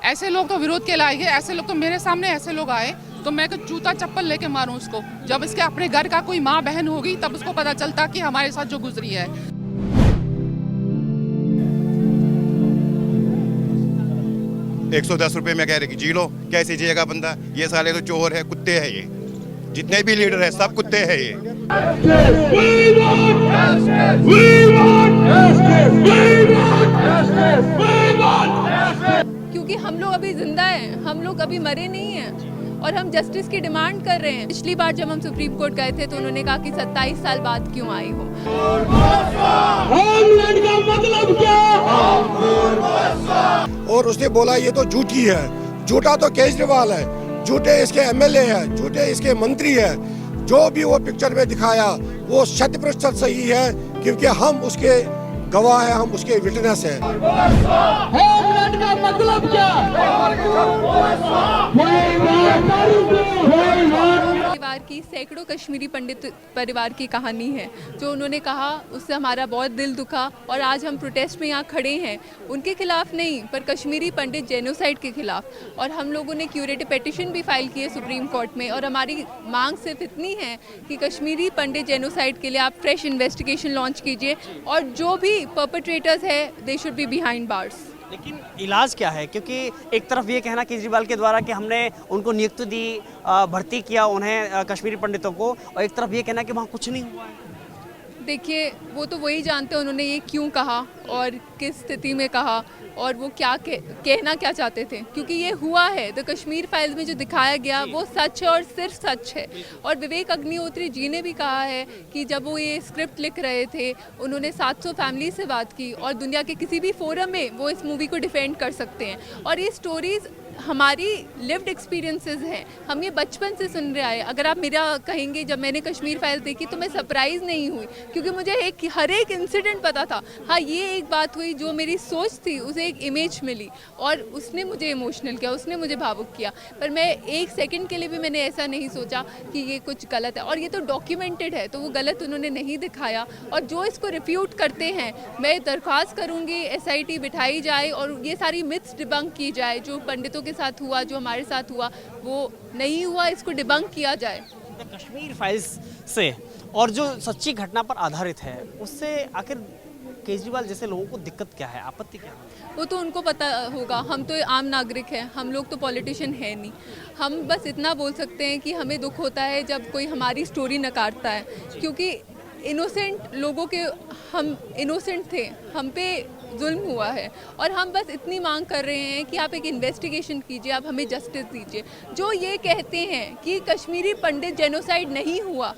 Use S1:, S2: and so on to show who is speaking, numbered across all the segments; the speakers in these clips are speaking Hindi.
S1: ऐसे लोग तो विरोध के लायक है। ऐसे लोग तो मेरे सामने ऐसे लोग आए तो मैं कुछ जूता चप्पल लेके मारूं उसको। जब इसके अपने घर का कोई माँ बहन होगी तब उसको पता चलता कि हमारे साथ जो गुजरी है।
S2: 110 रुपए में कह रहे कि जी लो, कैसे जिएगा बंदा? ये साले तो चोर है, कुत्ते हैं ये। जितने भी लीडर है सब कुत्ते हैं ये।
S3: क्योंकि हम लोग अभी जिंदा हैं, हम लोग अभी मरे नहीं हैं और हम जस्टिस की डिमांड कर रहे हैं। पिछली बार जब हम सुप्रीम कोर्ट गए थे तो उन्होंने कहा कि 27 साल बाद क्यों आई हो।
S4: का मतलब क्या? और उसने बोला ये तो झूठी है। झूठा तो केजरीवाल है, झूठे इसके एमएलए है, झूठे इसके मंत्री है। जो भी वो पिक्चर में दिखाया वो 100% सही है, क्योंकि हम उसके गवाह हैं, हम उसके विटनेस हैं।
S5: का मतलब क्या?
S3: परिवार की सैकड़ों कश्मीरी पंडित परिवार की कहानी है। जो उन्होंने कहा उससे हमारा बहुत दिल दुखा और आज हम प्रोटेस्ट में यहाँ खड़े हैं, उनके खिलाफ नहीं पर कश्मीरी पंडित जेनोसाइड के खिलाफ। और हम लोगों ने क्यूरेटिव पिटीशन भी फाइल की है सुप्रीम कोर्ट में और हमारी मांग सिर्फ इतनी है कि कश्मीरी पंडित जेनोसाइड के लिए आप फ्रेश इन्वेस्टिगेशन लॉन्च कीजिए और जो भी परपेट्रेटर्स है they should be behind bars.
S6: लेकिन इलाज क्या है? क्योंकि एक तरफ ये कहना केजरीवाल के द्वारा कि हमने उनको नियुक्ति दी, भर्ती किया उन्हें कश्मीरी पंडितों को, और एक तरफ ये कहना कि वहाँ कुछ नहीं हुआ है।
S3: देखिए वो तो वही जानते हैं उन्होंने ये क्यों कहा और किस स्थिति में कहा और वो क्या कहना क्या चाहते थे, क्योंकि ये हुआ है। तो कश्मीर फाइल्स में जो दिखाया गया वो सच है और सिर्फ सच है। और विवेक अग्निहोत्री जी ने भी कहा है कि जब वो ये स्क्रिप्ट लिख रहे थे उन्होंने 700 फैमिली से बात की और दुनिया के किसी भी फोरम में वो इस मूवी को डिफेंड कर सकते हैं। और ये स्टोरीज़ हमारी लिव्ड एक्सपीरियंसेस हैं, हम ये बचपन से सुन रहे आए। अगर आप मेरा कहेंगे जब मैंने कश्मीर फाइल देखी तो मैं सरप्राइज़ नहीं हुई, क्योंकि मुझे हर एक इंसिडेंट पता था। हाँ ये एक बात हुई जो मेरी सोच थी उसे एक इमेज मिली और उसने मुझे इमोशनल किया, उसने मुझे भावुक किया। पर मैं एक सेकंड के लिए भी मैंने ऐसा नहीं सोचा कि ये कुछ गलत है। और ये तो डॉक्यूमेंटेड है तो वो गलत उन्होंने नहीं दिखाया। और जो इसको रिफ्यूट करते हैं मैं दरख्वास्त करूँगी SIT बिठाई जाए और ये सारी मिथ्स डिबंक की जाए। जो पंडितों के साथ हुआ, जो हमारे साथ हुआ वो नहीं हुआ, इसको डिबंक किया जाए।
S6: कश्मीर फाइल्स से और जो सच्ची घटना पर आधारित है उससे आखिर केजरीवाल जैसे लोगों को दिक्कत क्या है, आपत्ति क्या है?
S3: वो तो उनको पता होगा। हम तो आम नागरिक हैं, हम लोग तो पॉलिटिशियन है नहीं। हम बस इतना बोल सकते हैं कि हमें दुख होता है जब कोई हमारी स्टोरी नकारता है, क्योंकि इनोसेंट लोगों के, हम इनोसेंट थे, हम पे जुल्म हुआ है। और हम बस इतनी मांग कर रहे हैं कि आप एक इन्वेस्टिगेशन कीजिए, आप हमें जस्टिस दीजिए। जो ये कहते हैं कि कश्मीरी पंडित जेनोसाइड नहीं हुआ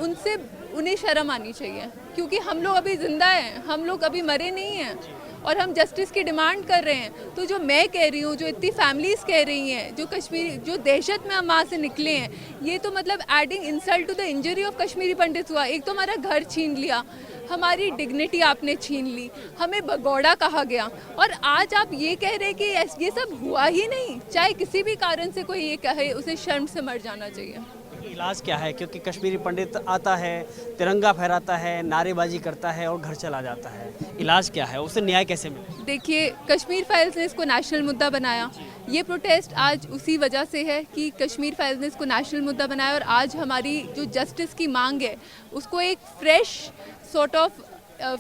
S3: उनसे उन्हें शर्म आनी चाहिए, क्योंकि हम लोग अभी जिंदा हैं, हम लोग अभी मरे नहीं हैं और हम जस्टिस की डिमांड कर रहे हैं। तो जो मैं कह रही हूँ, जो इतनी फैमिलीज़ कह रही हैं, जो कश्मीरी जो दहशत में हम वहाँ से निकले हैं, ये तो मतलब adding insult to the injury of Kashmiri Pandit हुआ। एक तो हमारा घर छीन लिया, हमारी डिग्निटी आपने छीन ली, हमें भगौड़ा कहा गया और आज आप ये कह रहे हैं कि ये सब हुआ ही नहीं। चाहे किसी भी कारण से कोई ये कहे, उसे शर्म से मर जाना चाहिए।
S6: इलाज क्या है? क्योंकि कश्मीरी पंडित आता है, तिरंगा फहराता है, नारेबाजी करता है और घर चला जाता है। इलाज क्या है? उसे न्याय कैसे मिले?
S3: देखिए कश्मीर फाइल्स ने इसको नेशनल मुद्दा बनाया। ये प्रोटेस्ट आज उसी वजह से है कि कश्मीर फाइल्स ने इसको नेशनल मुद्दा बनाया और आज हमारी जो जस्टिस की मांग है उसको एक fresh sort of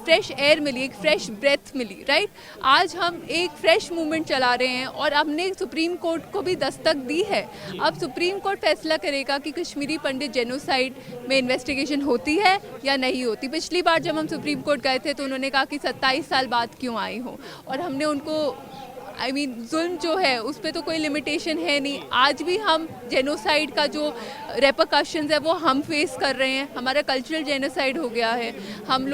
S3: fresh air मिली, एक फ्रेश ब्रेथ मिली, राइट। आज हम एक फ्रेश मूवमेंट चला रहे हैं और हमने सुप्रीम कोर्ट को भी दस्तक दी है। अब सुप्रीम कोर्ट फैसला करेगा कि कश्मीरी पंडित जेनोसाइड में इन्वेस्टिगेशन होती है या नहीं होती। पिछली बार जब हम सुप्रीम कोर्ट गए थे तो उन्होंने कहा कि 27 साल बाद क्यों आई हो, और हमने उनको जुल्म जो है उस पर तो कोई लिमिटेशन है नहीं। आज भी हम जेनोसाइड का जो रेपरकशंस है वो हम फेस कर रहे हैं। हमारा कल्चरल जेनोसाइड हो गया है। हम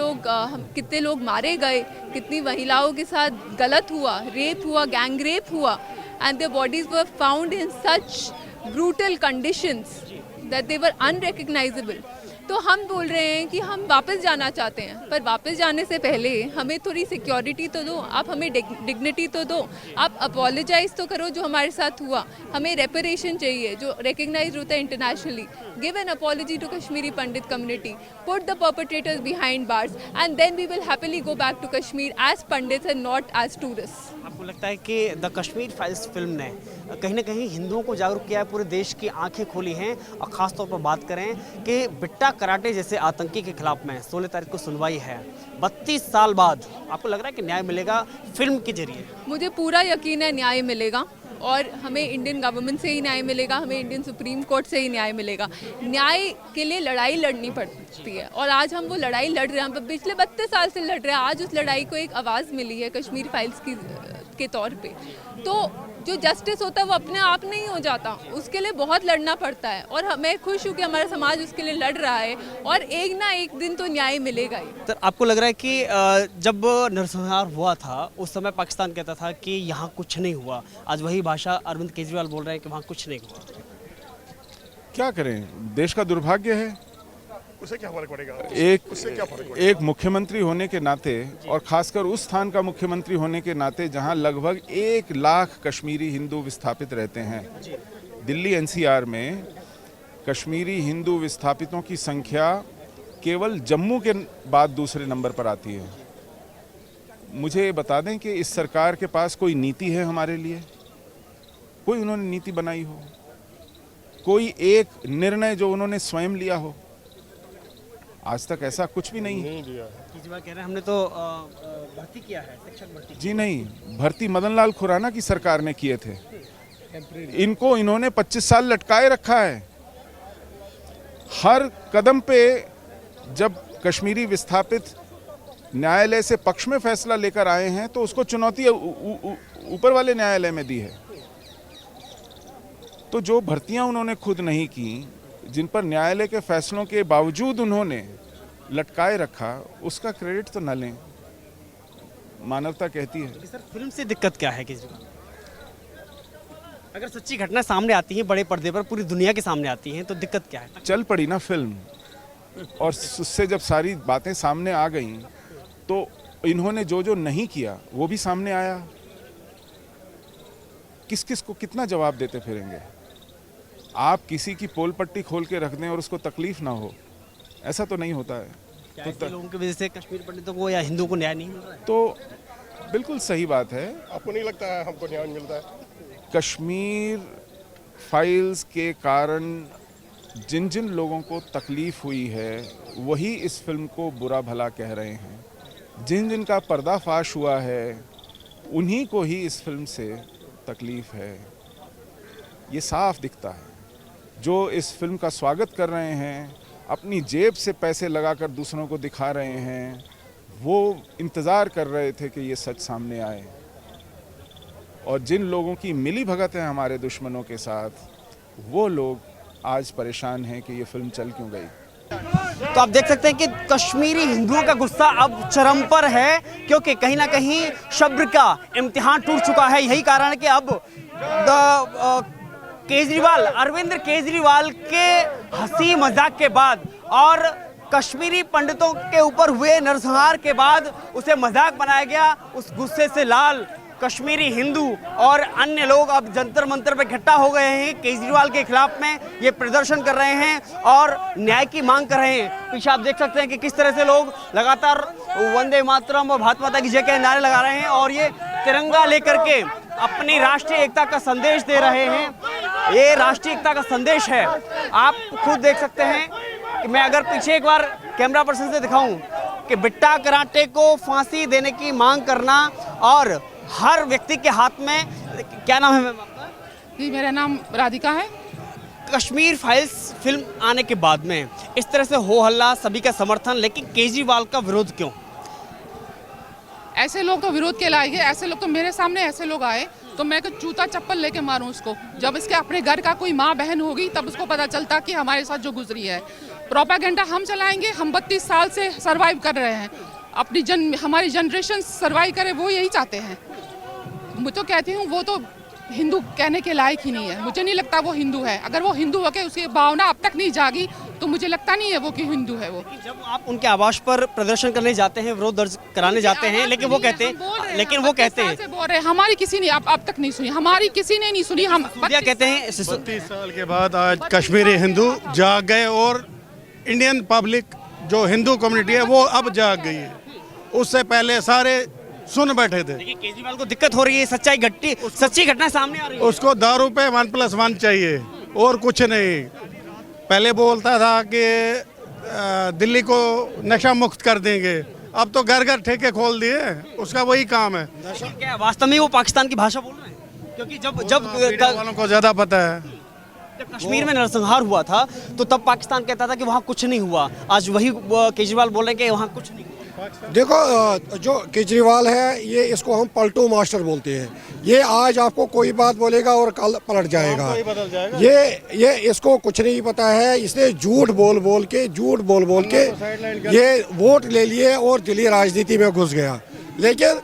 S3: कितने लोग मारे गए, कितनी महिलाओं के साथ गलत हुआ, रेप हुआ, गैंग रेप हुआ, and their bodies were found in such brutal conditions that they were unrecognisable. तो हम बोल रहे हैं कि हम वापस जाना चाहते हैं, पर वापस जाने से पहले हमें थोड़ी सिक्योरिटी तो दो, आप हमें डिग्निटी तो दो, आप अपोलोजाइज तो करो जो हमारे साथ हुआ। हमें रेपरेशन चाहिए जो रिकग्नाइज होता है internationally. Give an apology to Kashmiri pandit community, put the perpetrators behind bars, and then we will happily go back to Kashmir as pandits and not as tourist.
S6: आपको लगता है कि द कश्मीर फाइल्स फिल्म ने कहीं ना कहीं हिंदुओं को जागरूक किया है, पूरे देश की आंखें खोली हैं? और ख़ास तौर पर बात करें कि बिट्टा कराटे जैसे आतंकी के खिलाफ में 16 तारीख को सुनवाई है, 32 साल बाद आपको लग रहा है कि न्याय मिलेगा फिल्म के जरिए?
S3: मुझे पूरा यकीन है न्याय मिलेगा, और हमें इंडियन गवर्नमेंट से ही न्याय मिलेगा, हमें इंडियन सुप्रीम कोर्ट से ही न्याय मिलेगा। न्याय के लिए लड़ाई लड़नी पड़ती है, और आज हम वो लड़ाई लड़ रहे हैं, हम पिछले 32 साल से लड़ रहे हैं। आज उस लड़ाई को एक आवाज़ मिली है कश्मीर फाइल्स के तौर पे। तो जो जस्टिस होता है वो अपने आप नहीं हो जाता, उसके लिए बहुत लड़ना पड़ता है, और मैं खुश हूँ कि हमारा समाज उसके लिए लड़ रहा है, और एक ना एक दिन तो न्याय मिलेगा ही।
S6: तो आपको लग रहा है कि जब नरसंहार हुआ था उस समय पाकिस्तान कहता था कि यहाँ कुछ नहीं हुआ, आज वही भाषा अरविंद केजरीवाल बोल रहे हैं कि वहाँ कुछ नहीं हुआ?
S7: क्या करें, देश का दुर्भाग्य है।
S2: उसे क्या फर्क पड़ेगा?
S7: एक मुख्यमंत्री होने के नाते, और खासकर उस स्थान का मुख्यमंत्री होने के नाते जहां लगभग 1 लाख कश्मीरी हिंदू विस्थापित रहते हैं। दिल्ली एनसीआर में कश्मीरी हिंदू विस्थापितों की संख्या केवल जम्मू के बाद दूसरे नंबर पर आती है। मुझे बता दें कि इस सरकार के पास कोई नीति है हमारे लिए? कोई उन्होंने नीति बनाई हो? कोई एक निर्णय जो उन्होंने स्वयं लिया हो? आज तक ऐसा कुछ भी नहीं है।
S6: केजरीवाल कह रहे हैं हमने तो भर्ती किया है, शिक्षक भर्ती।
S7: जी नहीं, भर्ती मदन लाल खुराना की सरकार ने किए थे। इनको इन्होंने 25 साल लटकाए रखा है। हर कदम पे जब कश्मीरी विस्थापित न्यायालय से पक्ष में फैसला लेकर आए हैं तो उसको चुनौती ऊपर वाले न्यायालय में दी है। तो जो भर्तियां उन्होंने खुद नहीं की, जिन पर न्यायालय के फैसलों के बावजूद उन्होंने लटकाए रखा, उसका क्रेडिट तो न लें। मानवता कहती है।
S6: सर, फिल्म से दिक्कत क्या है केजरीवाल? अगर सच्ची घटना सामने आती है, बड़े पर्दे पर पूरी दुनिया के सामने आती हैं, तो दिक्कत क्या है?
S7: चल पड़ी ना फिल्म, और उससे जब सारी बातें सामने आ गईं तो इन्होंने जो जो नहीं किया वो भी सामने आया। किस किस को कितना जवाब देते फिरेंगे? आप किसी की पोल पट्टी खोल के रख दें और उसको तकलीफ ना हो, ऐसा तो नहीं होता है।
S6: क्या ऐसे लोगों की वजह से कश्मीर पंडितों को या हिंदुओं को न्याय नहीं मिल रहा है?
S7: तो बिल्कुल सही बात है।
S2: आपको नहीं लगता है हमको न्याय मिलता है?
S7: कश्मीर फाइल्स के कारण जिन जिन लोगों को तकलीफ हुई है वही इस फिल्म को बुरा भला कह रहे हैं। जिन जिन का पर्दाफाश हुआ है उन्हीं को ही इस फिल्म से तकलीफ है। ये साफ दिखता है। जो इस फिल्म का स्वागत कर रहे हैं, अपनी जेब से पैसे लगाकर दूसरों को दिखा रहे हैं, वो इंतज़ार कर रहे थे कि ये सच सामने आए। और जिन लोगों की मिली भगत है हमारे दुश्मनों के साथ, वो लोग आज परेशान हैं कि ये फिल्म चल क्यों गई।
S6: तो आप देख सकते हैं कि कश्मीरी हिंदुओं का गुस्सा अब चरम पर है, क्योंकि कहीं ना कहीं सब्र का इम्तिहान टूट चुका है। यही कारण है कि अब केजरीवाल, अरविंद केजरीवाल के हंसी मजाक के बाद और कश्मीरी पंडितों के ऊपर हुए नरसंहार के बाद उसे मजाक बनाया गया। उस गुस्से से लाल कश्मीरी हिंदू और अन्य लोग अब जंतर मंतर पर इकट्ठा हो गए हैं। केजरीवाल के खिलाफ में ये प्रदर्शन कर रहे हैं और न्याय की मांग कर रहे हैं। पीछे आप देख सकते हैं कि किस तरह से लोग लगातार वंदे मातरम और भारत माता की जय के नारे लगा रहे हैं और ये तिरंगा लेकर के अपनी राष्ट्रीय एकता का संदेश दे रहे हैं। ये राष्ट्रीय एकता का संदेश है। आप खुद देख सकते हैं कि मैं अगर पीछे एक बार कैमरा पर्सन से दिखाऊं कि बिट्टा कराटे को फांसी देने की मांग करना और हर व्यक्ति के हाथ में, क्या नाम है मैम आपका?
S1: जी, मेरा नाम राधिका है।
S6: कश्मीर फाइल्स फिल्म आने के बाद में इस तरह से हो हल्ला, सभी का समर्थन, लेकिन केजरीवाल का विरोध क्यों?
S1: ऐसे लोग तो विरोध के लायक है। ऐसे लोग तो मेरे सामने ऐसे लोग आए तो मैं जूता चप्पल लेके मारूं उसको। जब इसके अपने घर का कोई माँ बहन होगी तब उसको पता चलता कि हमारे साथ जो गुजरी है। प्रोपेगेंडा हम चलाएंगे। हम 32 साल से सर्वाइव कर रहे हैं। हमारी जनरेशन सर्वाइव करे, वो यही चाहते हैं। मैं तो कहती हूँ वो तो हिंदू कहने के लायक ही नहीं है। मुझे नहीं लगता वो हिंदू है। अगर वो हिंदू होके उसकी भावना अब तक नहीं जागी तो मुझे लगता नहीं है वो कि हिंदू है वो।
S6: जब आप उनके आवास पर प्रदर्शन करने जाते हैं, विरोध दर्ज कराने जाते हैं, लेकिन वो कहते हैं
S1: बोल रहे हैं हमारी किसी ने अब तक नहीं सुनी, हमारी किसी ने नहीं सुनी। हम
S6: कहते हैं
S8: 32 साल के बाद आज कश्मीरी हिंदू जाग गए और इंडियन पब्लिक जो हिंदू कम्युनिटी है वो अब जाग गई है। उससे पहले सारे सुन बैठे थे।
S6: देखिए केजरीवाल को दिक्कत हो रही है, सच्ची घटना सामने आ रही है।
S8: उसको दारू पे 1+1 चाहिए और कुछ नहीं। पहले बोलता था कि दिल्ली को नशा मुक्त कर देंगे, अब तो घर घर ठेके खोल दिए, उसका वही काम है।
S6: क्या वास्तव में वो पाकिस्तान की भाषा बोल रहे हैं? क्योंकि जब
S8: मीडिया वालों को ज्यादा पता है।
S6: जब कश्मीर में नरसंहार हुआ था तो तब पाकिस्तान कहता था कि वहाँ कुछ नहीं हुआ। आज वही केजरीवाल बोल रहे हैं कि वहाँ कुछ नहीं हुआ।
S4: देखो जो केजरीवाल है ये इसको हम पलटू मास्टर बोलते हैं। ये आज आपको कोई बात बोलेगा और कल पलट जाएगा। ये इसको कुछ नहीं पता है। इसने झूठ बोल बोल के ये वोट ले लिए और दिल्ली राजनीति में घुस गया। लेकिन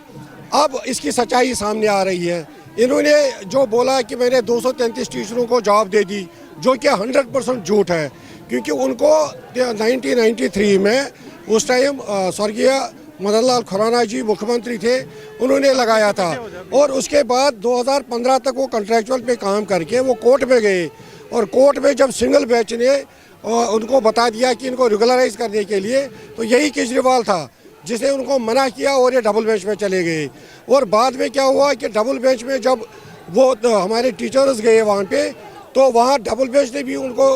S4: अब इसकी सच्चाई सामने आ रही है। इन्होंने जो बोला कि मैंने 233 टीचरों को जॉब दे दी, जो कि 100% झूठ है, क्योंकि उनको 1993 में उस टाइम स्वर्गीय मदन लाल खुराना जी मुख्यमंत्री थे, उन्होंने लगाया था। और उसके बाद 2015 तक वो कॉन्ट्रैक्चुअल पे काम करके वो कोर्ट में गए, और कोर्ट में जब सिंगल बेंच ने उनको बता दिया कि इनको रेगुलराइज करने के लिए, तो यही केजरीवाल था जिसने उनको मना किया और ये डबल बेंच में चले गए। और बाद में क्या हुआ कि डबल बेंच में जब वो हमारे टीचर्स गए वहाँ पे, तो वहाँ डबल बेंच ने भी उनको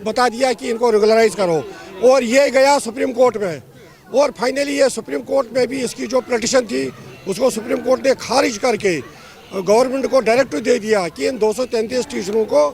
S4: बता दिया कि इनको रेगुलराइज करो, और ये गया सुप्रीम कोर्ट में। और फाइनली ये सुप्रीम कोर्ट में भी इसकी जो पिटीशन थी उसको सुप्रीम कोर्ट ने खारिज करके गवर्नमेंट को डायरेक्टिव दे दिया कि इन 233 टीचरों को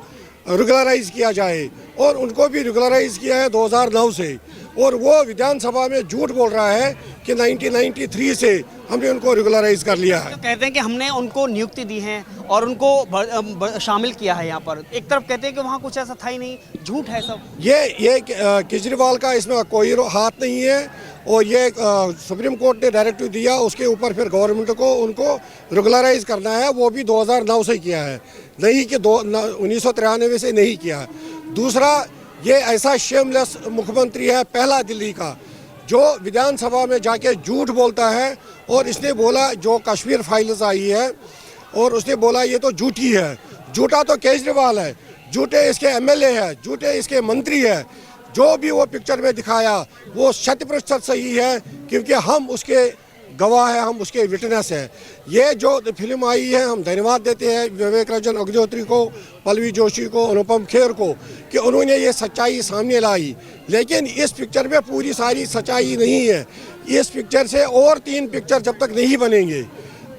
S4: रेगुलराइज किया जाए, और उनको भी रेगुलराइज किया है 2009 से। और वो विधानसभा में झूठ बोल रहा है कि 1993 से हमने उनको रेगुलराइज कर लिया है।
S6: तो कहते हैं कि हमने उनको नियुक्ति दी है और उनको शामिल किया है यहाँ पर। एक तरफ कहते हैं कि वहाँ कुछ ऐसा था ही नहीं, झूठ है सब।
S4: ये केजरीवाल का इसमें कोई हाथ नहीं है, और ये सुप्रीम कोर्ट ने डायरेक्टिव दिया, उसके ऊपर फिर गवर्नमेंट को उनको रेगुलराइज करना है। वो भी 2009 से किया है, नहीं कि 1993 से नहीं किया। दूसरा, ये ऐसा शेमलेस मुख्यमंत्री है पहला दिल्ली का, जो विधानसभा में जाके झूठ बोलता है। और इसने बोला जो कश्मीर फाइल्स आई है, और उसने बोला ये तो झूठी है। झूठा तो केजरीवाल है, झूठे इसके एमएलए है, झूठे इसके मंत्री है। जो भी वो पिक्चर में दिखाया वो 100% सही है, क्योंकि हम उसके गवाह है, हम उसके विटनेस है। ये जो फिल्म आई है, हम धन्यवाद देते हैं विवेक रंजन अग्निहोत्री को, पल्लवी जोशी को, अनुपम खेर को, कि उन्होंने ये सच्चाई सामने लाई। लेकिन इस पिक्चर में पूरी सारी सच्चाई नहीं है। इस पिक्चर से और 3 पिक्चर जब तक नहीं बनेंगे,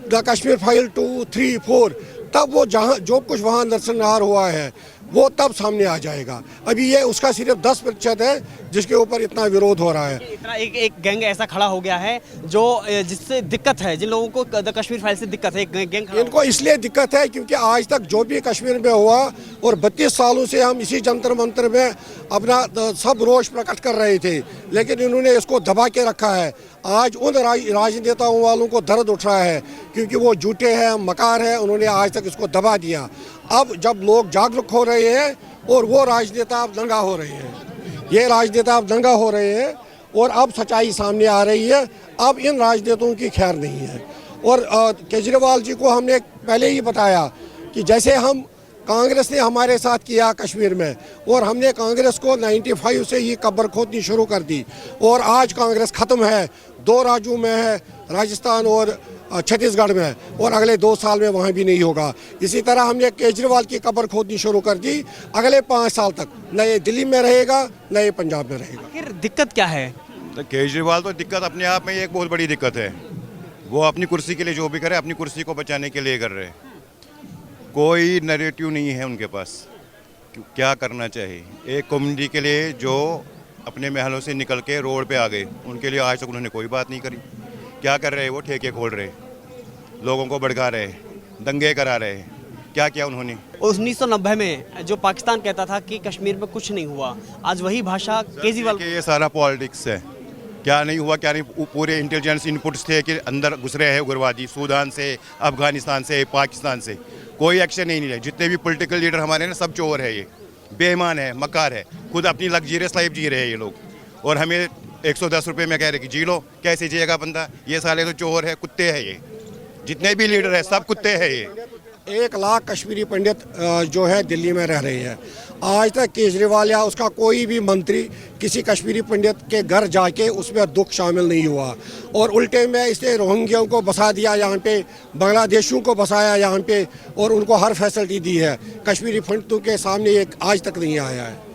S4: द कश्मीर फाइल 2, 3, 4, तब वो जहाँ जो कुछ वहाँ नरसंहार हुआ है वो तब सामने आ जाएगा। अभी ये उसका सिर्फ 10% है जिसके ऊपर इतना विरोध हो रहा है।
S6: इतना एक गैंग ऐसा खड़ा हो गया है जो जिससे दिक्कत है, जिन लोगों को द कश्मीर फाइल से दिक्कत है, एक गैंग
S4: इनको इसलिए दिक्कत है क्योंकि आज तक जो भी कश्मीर में हुआ, और 32 सालों से हम इसी जंतर मंतर में अपना सब रोष प्रकट कर रहे थे, लेकिन इन्होंने इसको दबा के रखा है। आज उन राजनेताओं वालों को दर्द उठ रहा है, क्योंकि वो झूठे हैं, मकार हैं, उन्होंने आज तक इसको दबा दिया। अब जब लोग जागरूक हो रहे हैं और वो राजनेता अब दंगा हो रहे हैं, ये राजनेता अब दंगा हो रहे हैं, और अब सच्चाई सामने आ रही है। अब इन राजनेताओं की खैर नहीं है। और केजरीवाल जी को हमने पहले ही बताया कि जैसे हम कांग्रेस ने हमारे साथ किया कश्मीर में, और हमने कांग्रेस को 95 से ही कब्र खोदनी शुरू कर दी, और आज कांग्रेस ख़त्म है। 2 राज्यों में है, राजस्थान और छत्तीसगढ़ में, और अगले 2 साल में वहाँ भी नहीं होगा। इसी तरह हमने केजरीवाल की कब्र खोदनी शुरू कर दी। अगले 5 साल तक न ये दिल्ली में रहेगा, न ये पंजाब में रहेगा।
S6: फिर दिक्कत क्या है?
S2: तो केजरीवाल तो दिक्कत अपने आप में एक बहुत बड़ी दिक्कत है। वो अपनी कुर्सी के लिए जो भी करे, अपनी कुर्सी को बचाने के लिए कर रहे हैं। कोई नैरेटिव नहीं है उनके पास क्या करना चाहिए। एक कम्युनिटी के लिए जो अपने महलों से निकल के रोड पे आ गए, उनके लिए आज तक उन्होंने कोई बात नहीं करी। क्या कर रहे हैं? वो ठेके खोल रहे, लोगों को भड़का रहे, दंगे करा रहे। क्या किया उन्होंने?
S6: 1990 में जो पाकिस्तान कहता था कि कश्मीर में कुछ नहीं हुआ, आज वही भाषा केजरीवाल।
S2: ये सारा पॉलिटिक्स है। क्या नहीं हुआ, क्या नहीं, पूरे इंटेलिजेंस इनपुट्स थे कि अंदर घुस रहे हैं उग्रवादी, सूडान से, अफगानिस्तान से, पाकिस्तान से। कोई एक्शन नहीं लिया। जितने भी पॉलिटिकल लीडर हमारे ना, सब चोर है, ये बेईमान है, मकार है, खुद अपनी लग्जरियस लाइफ जी रहे हैं ये लोग, और हमें 110 रुपये में कह रहे कि जी लो। कैसे जिएगा बंदा? ये साले तो चोर है, कुत्ते हैं, ये जितने भी लीडर है सब कुत्ते हैं। ये
S4: 1 लाख कश्मीरी पंडित जो है दिल्ली में रह रहे हैं। आज तक केजरीवाल या उसका कोई भी मंत्री किसी कश्मीरी पंडित के घर जाके उसमें दुख शामिल नहीं हुआ, और उल्टे में इसने रोहिंग्याओं को बसा दिया यहाँ पे, बांग्लादेशियों को बसाया यहाँ पे, और उनको हर फैसिलिटी दी है। कश्मीरी पंडितों के सामने एक आज तक नहीं आया है।